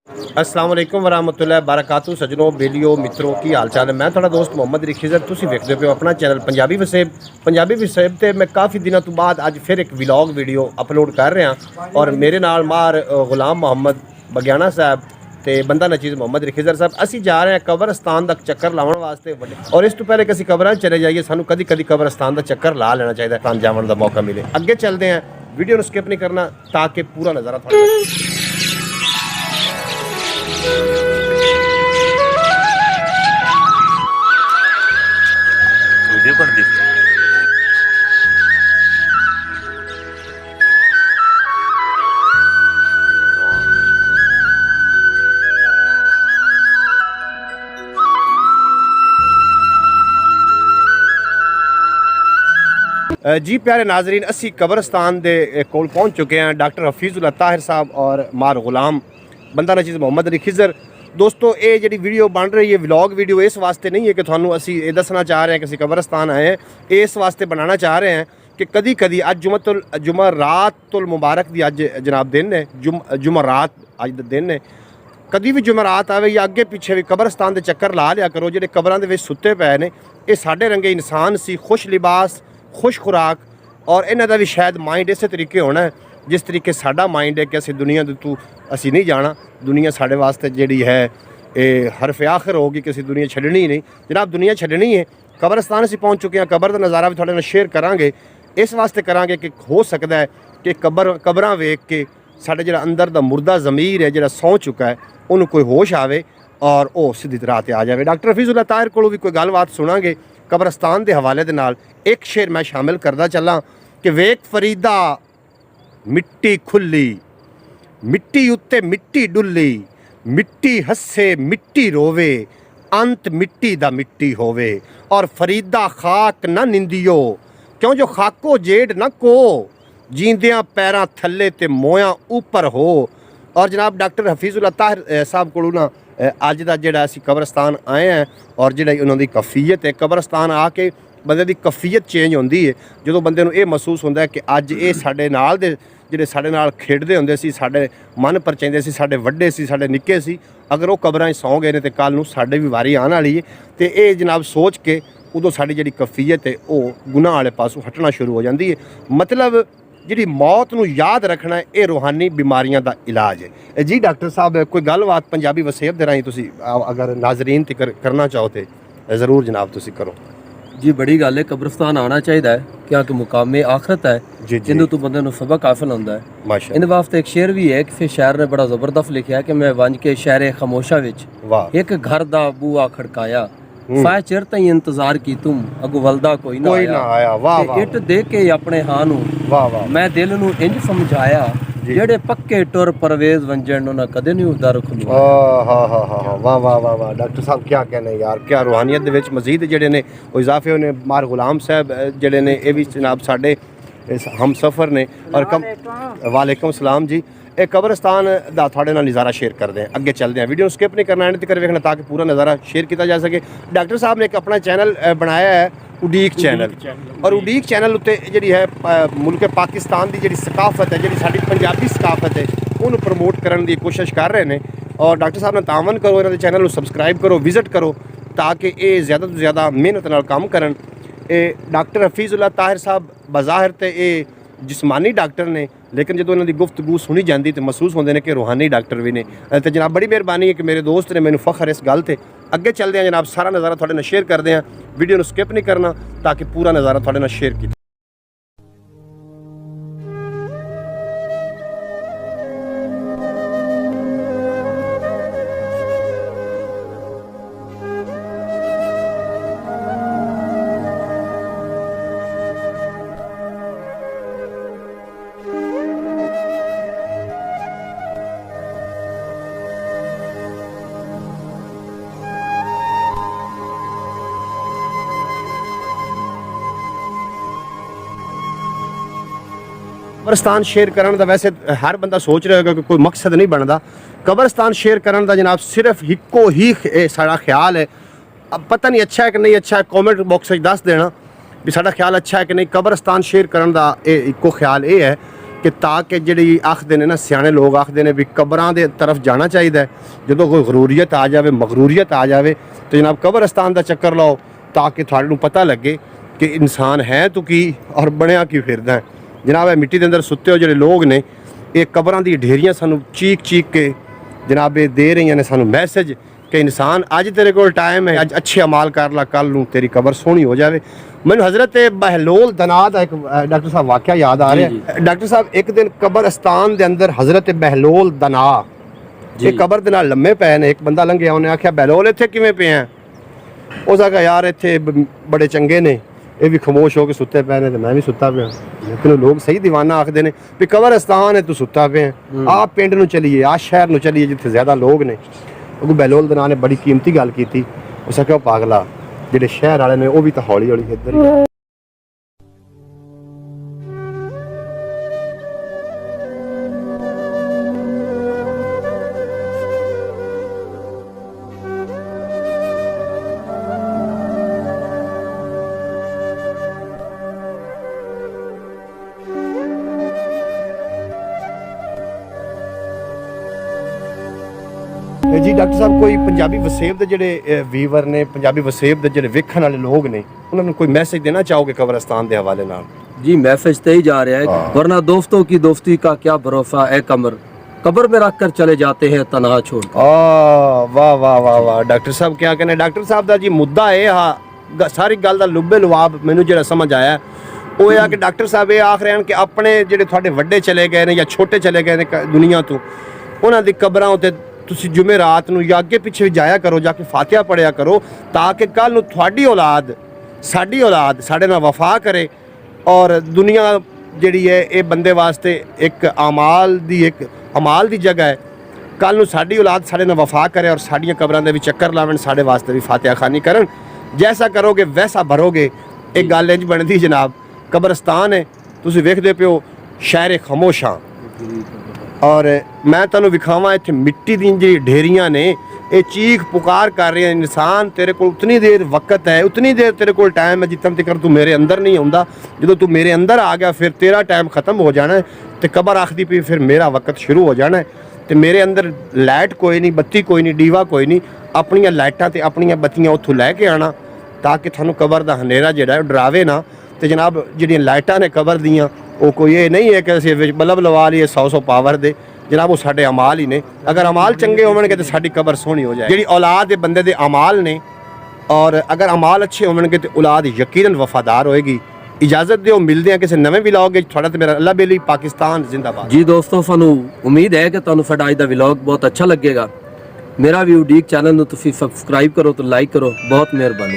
अस्सलाम वालेकुम वरहमतुल्लाहि वबरकातुहू सजनों बेलियो मित्रों की हाल चाल है। मैं थोड़ा दोस्त मुहम्मद रिखीज़र तुसीं वेखदे पे हो अपना चैनल पंजाबी वसेब ते मैं काफ़ी दिनों तो बाद अज फिर एक व्लॉग वीडियो अपलोड कर रहा और मेरे नाल मार गुलाम मोहम्मद बगियाना साहब ते बंदा नचीज़ मुहम्मद रिखीज़र साहब असी जा रहे हैं कब्रस्तान का चक्कर लाने वास्ते और इस तो पहले कि कब्र चले जाइए सानू कभी कभी कब्रस्तान का चक्कर ला लेना चाहिए तां जाने का मौका मिले। अगे चलते हैं, वीडियो स्किप नहीं करना ताकि पूरा नज़ारा थोड़ा वीडियो कर दी। जी प्यारे नाजरीन असी कब्रस्तान के कोल पहुँच चुके हैं। डॉक्टर हफीजुल्लाह ताहिर साहब और मार गुलाम बंदा नचीज़ मुहम्मद रिखीज़र। दोस्तों ये जी वीडियो बन रही है व्लॉग वीडियो इस वास्ते नहीं है कि थानू असी ये दसना चाह रहे हैं कि असी कब्रस्तान आए हैं, इस वास्ते बनाना चाह रहे हैं कि कदी कदी अज जुमरातुल मुबारक की अज जनाब दिन है, जुमरात अज दिन है। कभी भी जुमरात आवे या अगे पिछे भी कब्रस्तान के चक्कर ला लिया करो। जो कब्रां दे विच सुते पे ने ये साढ़े रंगे इंसान सी, खुश लिबास खुश खुराक और इन्हां दा भी शायद माइंड इस तरीके होना है जिस तरीके साडा माइंड है कि असी दुनिया तू असी नहीं जाना, दुनिया साढ़े वास्ते जिहड़ी है ये हरफ आखिर होगी कि असी दुनिया छड्डनी ही नहीं। जनाब दुनिया छड्डनी है। कब्रस्तान असी पहुँच चुके हैं, कब्र का नज़ारा भी थोड़े नाल शेयर करांगे। इस वास्ते करांगे कि हो सकता है कि कब्रां वेख के साढ़े जिहड़ा अंदर दा मुर्दा ज़मीर है जिहड़ा सौ चुका है उन्होंने कोई होश आवे और वो सीधी राह ते आ जाए। डॉक्टर हफीजुल्लाह ताहिर कोलों भी कोई गलबात सुनांगे कब्रस्तान के हवाले दे नाल। एक शेर मैं शामिल करदा चला कि वेख फरीदा मिट्टी खुली, मिट्टी उत्ते मिट्टी डुल्ली, मिट्टी हसे मिट्टी रोवे, अंत मिट्टी दा मिट्टी होवे। और फरीदा खाक न निंदियो क्यों जो खाको जेड़ न को, जींदियां पैरां थल्ले ते मोयां ऊपर हो। और जनाब डॉक्टर हफीजुल्लाह ताहिर साहब को ना अज का जोड़ा असी कब्रस्तान आए हैं और जी उन्होंने कफीयत है कब्रस्तान आके बंदे की कफीयत चेंज होती है जो बंदे ये महसूस होता है कि अज ये साढ़े नाल दे जिहड़े साढ़े नाल खेडदे हुंदे सी, साढ़े मन परचाइंदे सी, साढ़े वड्डे सी, साढ़े निक्के सी, अगर वो कब्रां सौ गए ने तो कल नूं साढ़े भी वारी आने वाली है। तो ये जनाब सोच के उदों साड़ी जिहड़ी कफीयत है वो गुनाह वाले पासों हटना शुरू हो जाती है। मतलब जी मौत नूं याद रखना है ये रूहानी बीमारियां का इलाज है। जी डॉक्टर साहब कोई गलबात पंजाबी वसेब दे राहीं तुसीं अगर नाजरीन तक करना चाहो तो ज़रूर जनाब तुसीं करो। जी बड़ी गल है, कब्रस्तान आना चाहिए क्योंकि मुकामे आखरत है जिंदू तो बंदे नूं सबक हासिल होंदा है। माशा इन वास्ते एक शेर भी है कि फिर शायर ने बड़ा जबरदस्त लिखा है कि मैं वंज के शहरे खामोशा विच एक घर दा बूआ खड़काया, फाय चिर ताईं इंतजार की तुम अगो वलदा कोई ना आया। वाह वाह इट दे के अपने हां नूं वाह वाह मैं दिल नूं इंज समझाया, जेड़े पक्के टुर परवेज वंजण ना कदे नहीं उदर खुलवा। वाह वाह वाह वाह डॉक्टर साहब क्या कहने यार, क्या रूहानियत दे विच मजीद जिहड़े ने इजाफे होने। मार गुलाम साहब जिहड़े ने ये भी जनाब साडे हम सफ़र ने और कम वालेकुम सलाम जी। एक कब्रस्तान का थोड़े नाल नज़ारा शेयर करते हैं, अगे चलते हैं। वीडियो स्किप नहीं करना, एंड तक वेखना ताकि पूरा नज़ारा शेयर किया जा सके। डॉक्टर साहब ने एक अपना चैनल बनाया है उडीक चैनल, और उडीक चैनल उत्ते जिहड़ी है मुल्क पाकिस्तान की जिहड़ी सकाफत है, जिहड़ी साडी पंजाबी सकाफत है उन्होंने प्रमोट करने की कोशिश कर रहे हैं। और डॉक्टर साहब ने तावन करो, इन्होंने चैनल को सबसक्राइब करो, विजिट करो ताकि ये ज़्यादा तो ज़्यादा मेहनत नाल काम करन। डॉक्टर हफीजुल्लाह ताहिर साहब बज़ाहिर तो ये जिस्मानी डॉक्टर ने, लेकिन जो इन्होंने गुफ्तगू सुनी जाती तो महसूस होंगे ने कि रूहानी डॉक्टर भी ने। तो जनाब बड़ी मेहरबानी है कि मेरे दोस्त ने मैंने फखर इस गल से। अगे चलते हैं जनाब, सारा नज़ारा थोड़े नाल शेयर करते हैं, वीडियो स्किप नहीं करना ताकि पूरा नज़ारा थोड़े नाल शेयर किया। कब्रस्तान शेयर करने का वैसे हर बंदा सोच रहा होगा कि कोई मकसद नहीं बनता। कब्रस्तान शेयर करने का जनाब सिर्फ हिको ही साड़ा ख्याल है। अब पता नहीं अच्छा है कि नहीं अच्छा है, कॉमेंट बॉक्स में दस देना भी साड़ा ख्याल अच्छा है कि नहीं। कब्रस्तान शेयर करने का इको ख्याल ये है ਕਿ ਤਾਂ ਕਿ ਜਿਹੜੀ ਆਖਦੇ ਨੇ ਨਾ ਸਿਆਣੇ ਲੋਕ ਆਖਦੇ ਨੇ ਵੀ ਕਬਰਾਂ ਦੇ ਤਰਫ ਜਾਣਾ ਚਾਹੀਦਾ ਹੈ। ਜਦੋਂ ਕੋਈ ਗਰੂਰੀਅਤ ਆ ਜਾਵੇ, ਮਗਰੂਰੀਅਤ ਆ ਜਾਵੇ ਤੇ ਜਨਾਬ ਕਬਰਸਤਾਨ ਦਾ ਚੱਕਰ ਲਾਓ ਤਾਂ ਕਿ ਤੁਹਾਨੂੰ ਪਤਾ ਲੱਗੇ ਕਿ ਇਨਸਾਨ ਹੈ ਤੂੰ ਕੀ ਔਰ ਬਣਿਆ ਕੀ ਫਿਰਦਾ ਹੈ। ਜਨਾਬ ਇਹ ਮਿੱਟੀ ਦੇ ਅੰਦਰ ਸੁੱਤੇ ਹੋ ਜਿਹੜੇ ਲੋਕ ਨੇ, ਇਹ ਕਬਰਾਂ ਦੀ ਢੇਰੀਆਂ ਸਾਨੂੰ ਚੀਕ ਚੀਕ ਕੇ ਜਨਾਬ ਇਹ ਦੇ ਰਹੀਆਂ ਨੇ ਸਾਨੂੰ ਮੈਸੇਜ ਕਿ ਇਨਸਾਨ ਅੱਜ ਤੇਰੇ ਕੋਲ ਟਾਈਮ ਹੈ, ਅੱਜ ਅੱਛੇ ਅਮਾਲ ਕਰ ਲਾ, ਕੱਲ ਨੂੰ ਤੇਰੀ ਕਬਰ ਸੋਹਣੀ ਹੋ ਜਾਵੇ। ਮੈਨੂੰ ਹਜ਼ਰਤ ਬਹਿਲੋਲ ਦਨਾ ਦਾ ਇੱਕ ਡਾਕਟਰ ਸਾਹਿਬ ਵਾਕਿਆ ਯਾਦ ਆ ਰਿਹਾ। ਡਾਕਟਰ ਸਾਹਿਬ ਇੱਕ ਦਿਨ ਕਬਰਸਤਾਨ ਦੇ ਅੰਦਰ ਹਜ਼ਰਤ ਬਹਿਲੋਲ ਦਨਾ ਇਹ ਕਬਰ ਦੇ ਨਾਲ ਲੰਮੇ ਪਏ ਨੇ। ਇੱਕ ਬੰਦਾ ਲੰਘਿਆ, ਉਹਨੇ ਆਖਿਆ ਬਹਿਲੋਲ ਇੱਥੇ ਕਿਵੇਂ ਪਏ ਆ? ਉਸ ਆਖਿਆ ਯਾਰ ਇੱਥੇ ਬੜੇ ਚੰਗੇ ਨੇ, ਇਹ ਵੀ ਖਾਮੋਸ਼ ਹੋ ਕੇ ਸੁੱਤੇ ਪਏ ਨੇ ਤੇ ਮੈਂ ਵੀ ਸੁੱਤਾ ਪਿਆ। ਲੇਕਿਨ ਲੋਕ ਸਹੀ ਦੀਵਾਨਾ ਆਖਦੇ ਨੇ ਵੀ ਕਬਰਸਤਾਨ ਹੈ ਤੂੰ ਸੁੱਤਾ ਪਿਆ, ਆਹ ਪਿੰਡ ਨੂੰ ਚਲੀਏ, ਆਹ ਸ਼ਹਿਰ ਨੂੰ ਚਲੀਏ ਜਿੱਥੇ ਜ਼ਿਆਦਾ ਲੋਕ ਨੇ। ਉਹ ਬਹਿਲੋਲ ਦਨਾ ਨੇ ਬੜੀ ਕੀਮਤੀ ਗੱਲ ਕੀਤੀ। ਉਸ ਆਖਿਆ ਪਾਗਲਾ, ਜਿਹੜੇ ਸ਼ਹਿਰ ਵਾਲੇ ਨੇ ਉਹ ਵੀ ਤਾਂ ਹੌਲੀ ਹੌਲੀ ਇੱਧਰ ਹੀ ਜੀ। ਡਾਕਟਰ ਸਾਹਿਬ ਕੋਈ ਪੰਜਾਬੀ ਵਸੇਬ ਦੇ ਜਿਹੜੇ ਵੀਵਰ ਨੇ, ਪੰਜਾਬੀ ਵਸੇਬ ਦੇ ਜਿਹੜੇ ਵੇਖਣ ਵਾਲੇ ਲੋਕ ਨੇ, ਉਹਨਾਂ ਨੂੰ ਕੋਈ ਮੈਸੇਜ ਦੇਣਾ ਚਾਹੋਗੇ ਕਬਰਸਤਾਨ ਦੇ ਹਵਾਲੇ ਨਾਲ? जी मैसेज तो ही जा रहा है, वरना दोस्तों की दोस्ती का क्या भरोसा है कमर, कब्र में रख कर चले जाते हैं तनहा छोड़। वाह वाह वाह वाह डॉक्टर साहब क्या कहने। डॉक्टर साहब ਦਾ ਜੀ ਮੁੱਦਾ ਇਹ ਆ, ਸਾਰੀ ਗੱਲ ਦਾ ਲੁੱਬੇ ਲੁਆਬ ਮੈਨੂੰ ਜਿਹੜਾ ਸਮਝ ਆਇਆ ਉਹ ਇਹ ਆ ਕਿ ਡਾਕਟਰ ਸਾਹਿਬ ਇਹ ਆਖ ਰਹੇ ਹਨ ਕਿ ਆਪਣੇ ਜਿਹੜੇ ਤੁਹਾਡੇ ਵੱਡੇ ਚਲੇ ਗਏ ਨੇ ਜਾਂ ਛੋਟੇ ਚਲੇ ਗਏ ਨੇ ਦੁਨੀਆ ਤੋਂ, ਉਹਨਾਂ ਦੀ ਕਬਰਾਂ ਉੱਤੇ ਤੁਸੀਂ ਜੁਮੇ ਰਾਤ ਨੂੰ ਜਾਂ ਅੱਗੇ ਪਿੱਛੇ ਜਾਇਆ ਕਰੋ, ਜਾ ਕੇ ਫਾਤਿਹਾ ਪੜਿਆ ਕਰੋ, ਤਾਂ ਕਿ ਕੱਲ ਨੂੰ ਤੁਹਾਡੀ ਔਲਾਦ, ਸਾਡੀ ਔਲਾਦ ਸਾਡੇ ਨਾਲ ਵਫਾ ਕਰੇ। ਔਰ ਦੁਨੀਆ ਜਿਹੜੀ ਹੈ ਇਹ ਬੰਦੇ ਵਾਸਤੇ ਇੱਕ ਅਮਾਲ ਦੀ ਜਗ੍ਹਾ ਹੈ। ਕੱਲ ਨੂੰ ਸਾਡੀ ਔਲਾਦ ਸਾਡੇ ਨਾਲ ਵਫਾ ਕਰੇ ਔਰ ਸਾਡੀਆਂ ਕਬਰਾਂ ਦੇ ਵਿੱਚ ਚੱਕਰ ਲਾਵਣ, ਸਾਡੇ ਵਾਸਤੇ ਵੀ ਫਾਤਿਹਾ ਖਾਨੀ ਕਰਨ। ਜੈਸਾ ਕਰੋਗੇ ਵੈਸਾ ਭਰੋਗੇ। ਇਹ ਗੱਲ ਇੰਜ ਬਣਦੀ ਜਨਾਬ। ਕਬਰਸਤਾਨ ਹੈ, ਤੁਸੀਂ ਵੇਖਦੇ ਪਿਓ ਸ਼ਹਿਰ ਖਾਮੋਸ਼ਾਂ, ਔਰ ਮੈਂ ਤੁਹਾਨੂੰ ਵਿਖਾਵਾਂ ਇੱਥੇ ਮਿੱਟੀ ਦੀਆਂ ਜਿਹੜੀ ਢੇਰੀਆਂ ਨੇ, ਇਹ ਚੀਖ ਪੁਕਾਰ ਕਰ ਰਹੇ ਹਨ। ਇਨਸਾਨ ਤੇਰੇ ਕੋਲ ਉਤਨੀ ਦੇਰ ਵਕਤ ਹੈ, ਉਤਨੀ ਦੇਰ ਤੇਰੇ ਕੋਲ ਟਾਈਮ ਹੈ ਜਿੱਥੋਂ ਤੱਕ ਤੂੰ ਮੇਰੇ ਅੰਦਰ ਨਹੀਂ ਆਉਂਦਾ। ਜਦੋਂ ਤੂੰ ਮੇਰੇ ਅੰਦਰ ਆ ਗਿਆ ਫਿਰ ਤੇਰਾ ਟਾਈਮ ਖਤਮ ਹੋ ਜਾਣਾ ਤੇ ਕਬਰ ਆਖਦੀ ਪਈ ਫਿਰ ਮੇਰਾ ਵਕਤ ਸ਼ੁਰੂ ਹੋ ਜਾਣਾ। ਤੇ ਮੇਰੇ ਅੰਦਰ ਲਾਈਟ ਕੋਈ ਨਹੀਂ, ਬੱਤੀ ਕੋਈ ਨਹੀਂ, ਦੀਵਾ ਕੋਈ ਨਹੀਂ। ਆਪਣੀਆਂ ਲਾਈਟਾਂ ਤੇ ਆਪਣੀਆਂ ਬੱਤੀਆਂ ਉੱਥੋਂ ਲੈ ਕੇ ਆਣਾ ਤਾਂ ਕਿ ਤੁਹਾਨੂੰ ਕਬਰ ਦਾ ਹਨੇਰਾ ਜਿਹੜਾ ਉਹ ਡਰਾਵੇ ਨਾ। ਤੇ ਜਨਾਬ ਜਿਹੜੀਆਂ ਲਾਈਟਾਂ ਨੇ ਕਬਰ ਦੀਆਂ, ਉਹ ਕੋਈ ਇਹ ਨਹੀਂ ਹੈ ਕਿ ਅਸੀਂ ਵਿੱਚ ਬਲਬ ਲਵਾ ਲਈਏ 100 ਪਾਵਰ ਦੇ। ਜਨਾਬ ਉਹ ਸਾਡੇ ਅਮਾਲ ਹੀ ਨੇ। ਅਗਰ ਅਮਾਲ ਚੰਗੇ ਹੋਣਗੇ ਤਾਂ ਸਾਡੀ ਕਬਰ ਸੋਹਣੀ ਹੋ ਜਾਏ। ਜਿਹੜੀ ਔਲਾਦ ਦੇ ਬੰਦੇ ਦੇ ਅਮਾਲ ਨੇ, ਔਰ ਅਗਰ ਅਮਾਲ ਅੱਛੇ ਹੋਣਗੇ ਤੇ ਔਲਾਦ ਯਕੀਨਨ ਵਫਾਦਾਰ ਹੋਏਗੀ। इजाजत दिओ, मिलते हैं किसी नवे विलॉग। थोड़ा तो मेरा अल्लाह बेली पाकिस्तान जिंदाबाद। जी दोस्तों, सानू उम्मीद है कि तुहानू साडा अज दा विलॉग बहुत अच्छा लगेगा। मेरा भी उडीक चैनल नू तुसीं सबसक्राइब करो तो लाइक करो, बहुत मेहरबानी।